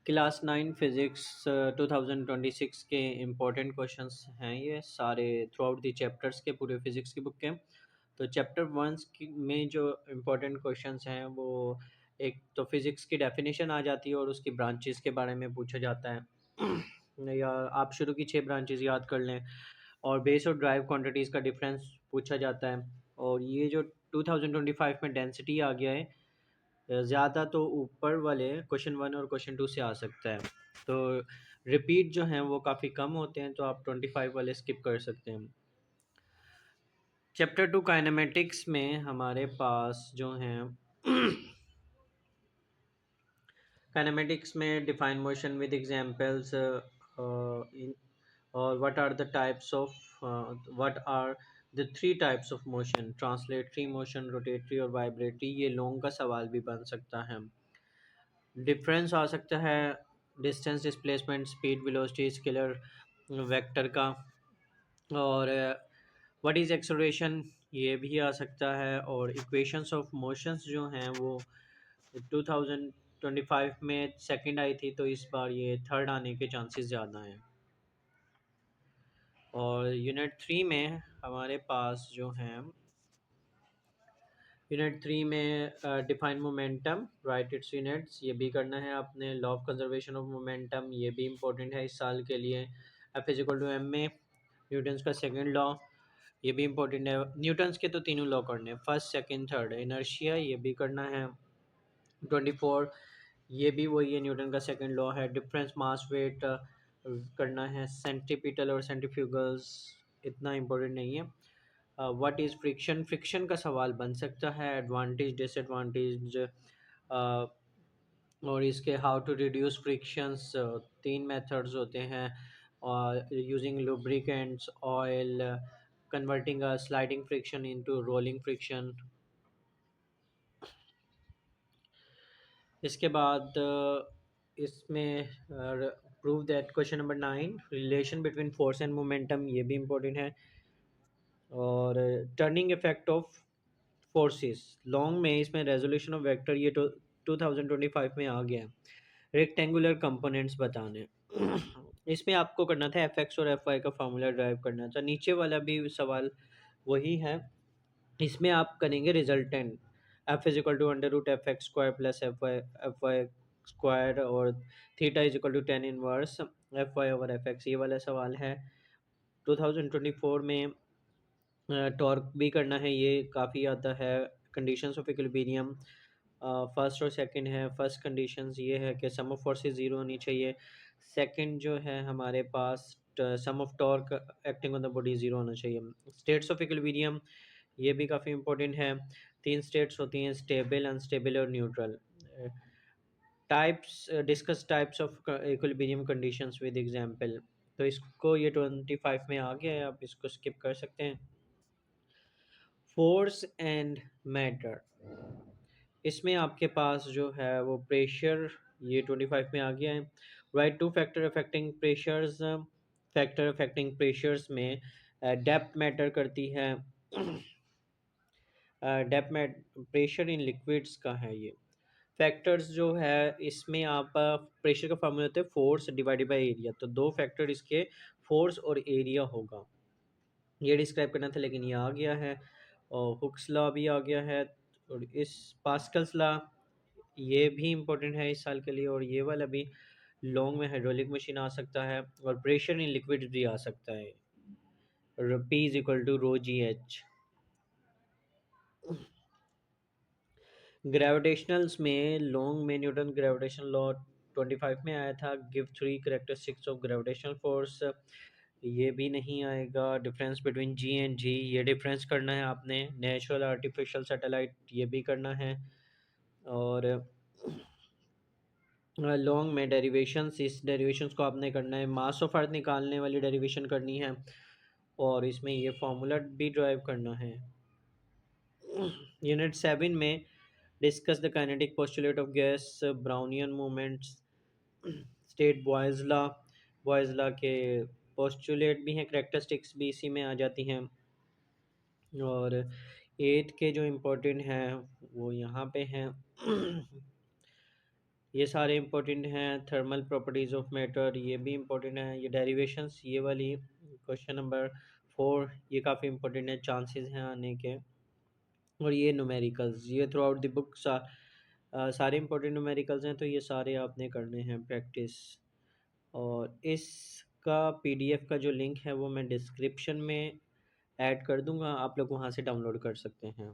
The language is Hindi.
क्लास 9 फिज़िक्स 2026 के इम्पोर्टेंट क्वेश्चंस हैं ये सारे थ्रू आउट दी चैप्टर्स के पूरे फिज़िक्स की बुक के। तो चैप्टर 1 की में जो इम्पोर्टेंट क्वेश्चंस हैं वो एक तो फिज़िक्स की डेफिनेशन आ जाती है और उसकी ब्रांचेस के बारे में पूछा जाता है। या आप शुरू की 6 ब्रांचेस याद कर लें और बेस और ड्राइव क्वांटिटीज़ का डिफरेंस पूछा जाता है। और ये जो 2025 में डेंसिटी आ गया है ज़्यादा तो ऊपर वाले क्वेश्चन 1 और क्वेश्चन 2 से आ सकता है। तो रिपीट जो हैं वो काफ़ी कम होते हैं, तो आप 25 वाले स्किप कर सकते हैं। चैप्टर 2 काइनेमेटिक्स में हमारे पास जो हैं काइनेमेटिक्स में डिफाइन मोशन विद एग्जांपल्स इन और what are the three types of motion translatory motion, rotatory और वाइब्रेटरी। ये लॉन्ग का सवाल भी बन सकता है। डिफरेंस आ सकता है distance, displacement, speed, velocity, scalar vector का। और व्हाट इज़ एक्सेलरेशन, ये भी आ सकता है। और इक्वेशंस ऑफ मोशंस जो हैं वो 2025 में सेकंड आई थी, तो इस बार ये थर्ड आने के चांसेस ज़्यादा हैं। और यूनिट 3 में हमारे पास जो हैं यूनिट 3 में define momentum, write its units, ये भी करना है आपने। Law of conservation of momentum, ये भी इम्पोर्टेंट है इस साल के लिए। F is equal to M में न्यूटन्स का सेकंड लॉ, ये भी इम्पोर्टेंट है। न्यूटन्स के तो तीनों लॉ करने हैं, फर्स्ट सेकंड थर्ड। इनर्शिया, ये भी करना है। 24, ये भी वही है, न्यूटन का सेकंड लॉ है। डिफरेंस मास वेट करना है। सेंट्रीपिटल और सेंट्रीफ्यूगल्स इतना इम्पोर्टेंट नहीं है। व्हाट इज़ फ्रिक्शन, फ्रिक्शन का सवाल बन सकता है। एडवांटेज, डिसएडवांटेज और इसके हाउ टू रिड्यूस फ्रिक्शंस, तीन मेथड्स होते हैं। और using lubricants, oil, converting a sliding friction into rolling friction. इसके बाद इसमें prove that question number 9 relation between force and momentum, ये भी इम्पोर्टेंट है। और turning effect of forces long में इसमें रेजोल्यूशन ऑफ वेक्टर, ये तो 2025 में आ गया है। रेक्टेंगुलर कंपोनेंट्स बताने इसमें आपको करना था एफ एक्स और एफ वाई का फार्मूला ड्राइव करना था। नीचे वाला भी सवाल वही है, इसमें आप करेंगे resultant. F is equal to under root F X square plus F Y square और theta is equal to tan inverse F Y over F X, ये वाला सवाल है। 2024 में टॉर्क भी करना है, ये काफ़ी आता है। कंडीशंस ऑफ इक्विलिब्रियम फर्स्ट और सेकंड है। फर्स्ट कंडीशंस ये है कि सम ऑफ फोर्सेस ज़ीरो होनी चाहिए। सेकंड जो है हमारे पास sum of torque acting on the body zero होना चाहिए। स्टेट्स ऑफ इक्विलिब्रियम, ये भी काफ़ी इंपॉर्टेंट है। तीन स्टेट्स होती हैं, स्टेबल, अनस्टेबल और neutral. Types, discuss types of equilibrium conditions with example. तो इसको ये 25 में आ गया है, आप इसको स्किप कर सकते हैं। फोर्स एंड मैटर, इसमें आपके पास जो है वो प्रेशर, ये 25 में आ गया है। Write two factor affecting pressures, factor affecting pressures में डेप्थ मैटर करती है। Depth matter pressure in liquids का है ये। फैक्टर्स जो है इसमें आप प्रेशर का फॉर्मूला होता है फोर्स डिवाइडेड बाय एरिया, तो दो फैक्टर इसके फोर्स और एरिया होगा, ये डिस्क्राइब करना था लेकिन ये आ गया है। और हुक्स लॉ भी आ गया है। और इस पास्कल्स लॉ, ये भी इम्पोर्टेंट है इस साल के लिए। और ये वाला भी लॉन्ग में हाइड्रोलिक मशीन आ सकता है और प्रेशर इन लिक्विड भी आ सकता है। P is equal to rho G H. Gravitationals में लॉन्ग में न्यूटन ग्रेविटेशन लॉ 25 में आया था। Give three characteristics of gravitational force, ये भी नहीं आएगा। डिफरेंस बिटवीन जी एंड जी, ये डिफरेंस करना है आपने। नेचुरल आर्टिफिशियल सैटेलाइट, ये भी करना है। और लॉन्ग में डेरिवेशंस, इस डेरिवेशंस को आपने करना है। मास ऑफ अर्थ निकालने वाली डेरिवेशन करनी है और इसमें ये फार्मूला भी ड्राइव करना है। यूनिट 7 में discuss the kinetic postulate of gas, Brownian movements, state boys law के पोस्टुलेट भी हैं, करेक्टरिस्टिक्स भी इसी में आ जाती हैं। और एट के जो इम्पोर्टेंट हैं वो यहाँ पे हैं। ये सारे इंपॉर्टेंट हैं। थर्मल प्रॉपर्टीज़ ऑफ मैटर ये भी इंपॉर्टेंट है। ये डेरिवेशंस ये वाली क्वेश्चन नंबर 4 ये काफ़ी इंपॉर्टेंट है, चांसेस हैं आने के। और ये न्यूमेरिकल्स ये थ्रू आउट द बुक सारे इंपॉर्टेंट न्यूमेरिकल्स हैं, तो ये सारे आपने करने हैं प्रैक्टिस। और इसका पीडीएफ का जो लिंक है वो मैं डिस्क्रिप्शन में ऐड कर दूंगा, आप लोग वहाँ से डाउनलोड कर सकते हैं।